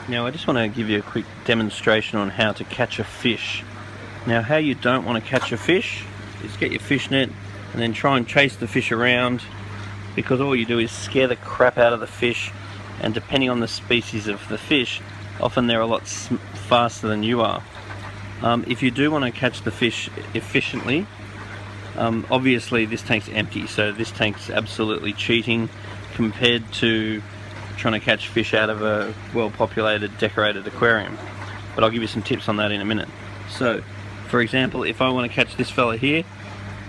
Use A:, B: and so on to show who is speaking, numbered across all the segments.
A: Now I just want to give you a quick demonstration on how to catch a fish. Now how you don't want to catch a fish is get your fish net and then try and chase the fish around, because all you do is scare the crap out of the fish, and depending on the species of the fish, often they're a lot faster than you are. If you do want to catch the fish efficiently, obviously this tank's empty, so this tank's absolutely cheating compared to trying to catch fish out of a well-populated, decorated aquarium. But I'll give you some tips on that in a minute. So, for example, if I want to catch this fella here,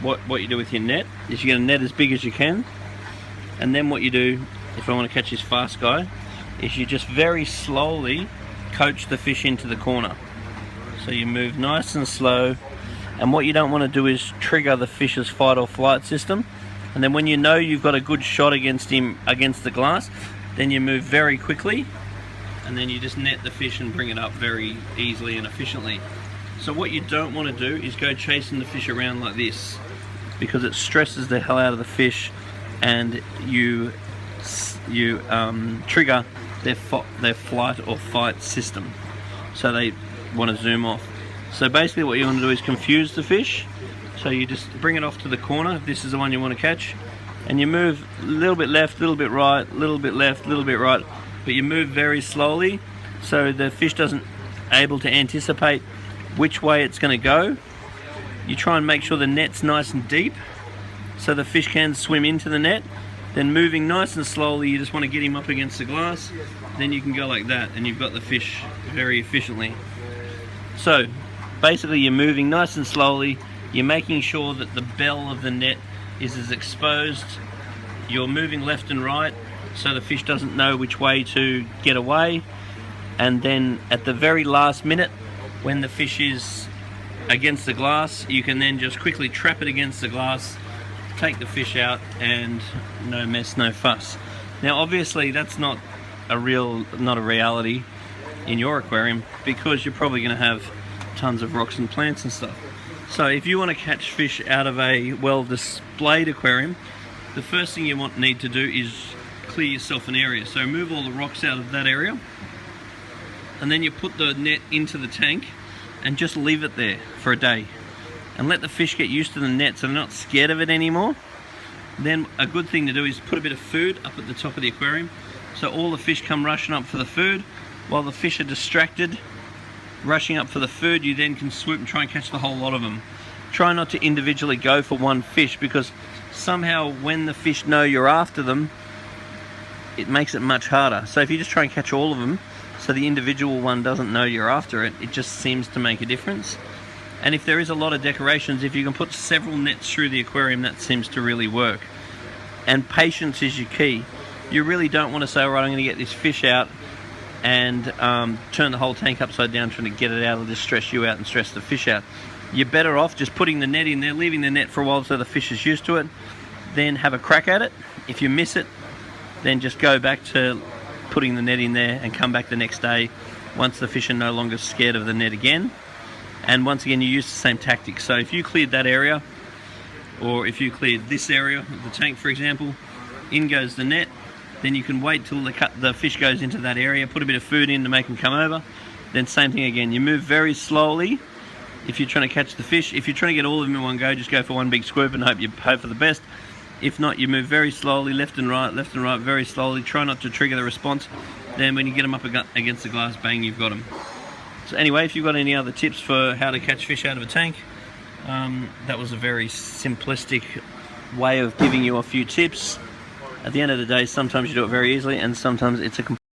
A: what you do with your net is you get a net as big as you can, and then what you do, if I want to catch this fast guy, is you just very slowly coach the fish into the corner. So you move nice and slow, and what you don't want to do is trigger the fish's fight or flight system. And then when you know you've got a good shot against him, against the glass, then you move very quickly, and then you just net the fish and bring it up very easily and efficiently. So what you don't want to do is go chasing the fish around like this, because it stresses the hell out of the fish, and you trigger their flight or fight system, so they want to zoom off. So basically what you want to do is confuse the fish. So you just bring it off to the corner, if this is the one you want to catch, and you move a little bit left, a little bit right, a little bit left, a little bit right, but you move very slowly so the fish doesn't able to anticipate which way it's going to go. You try and make sure the net's nice and deep so the fish can swim into the net. Then moving nice and slowly, you just want to get him up against the glass, then you can go like that and you've got the fish very efficiently. So basically you're moving nice and slowly, you're making sure that the bell of the net is as exposed, you're moving left and right so the fish doesn't know which way to get away, and then at the very last minute when the fish is against the glass, you can then just quickly trap it against the glass, take the fish out, and no mess, no fuss. Now obviously that's not a reality in your aquarium, because you're probably going to have tons of rocks and plants and stuff. So if you want to catch fish out of a well displayed aquarium, the first thing you need to do is clear yourself an area. So move all the rocks out of that area, and then you put the net into the tank and just leave it there for a day and let the fish get used to the net so they're not scared of it anymore. Then a good thing to do is put a bit of food up at the top of the aquarium, so all the fish come rushing up for the food. While the fish are distracted rushing up for the food, you then can swoop and try and catch the whole lot of them. Try not to individually go for one fish, because somehow when the fish know you're after them, it makes it much harder. So if you just try and catch all of them, so the individual one doesn't know you're after it, it just seems to make a difference. And if there is a lot of decorations, if you can put several nets through the aquarium, that seems to really work. And patience is your key. You really don't want to say, all right, I'm going to get this fish out and turn the whole tank upside down trying to get it out, or just stress you out and stress the fish out. You're better off just putting the net in there, leaving the net for a while so the fish is used to it, then have a crack at it. If you miss it, then just go back to putting the net in there and come back the next day once the fish are no longer scared of the net again. And once again, you use the same tactics. So if you cleared that area, or if you cleared this area of the tank, for example, in goes the net, then you can wait till the fish goes into that area, put a bit of food in to make them come over. Then same thing again, you move very slowly if you're trying to catch the fish. If you're trying to get all of them in one go, just go for one big swoop and hope for the best. If not, you move very slowly, left and right, very slowly. Try not to trigger the response. Then when you get them up against the glass, bang, you've got them. So anyway, if you've got any other tips for how to catch fish out of a tank, that was a very simplistic way of giving you a few tips. At the end of the day, sometimes you do it very easily, and sometimes it's a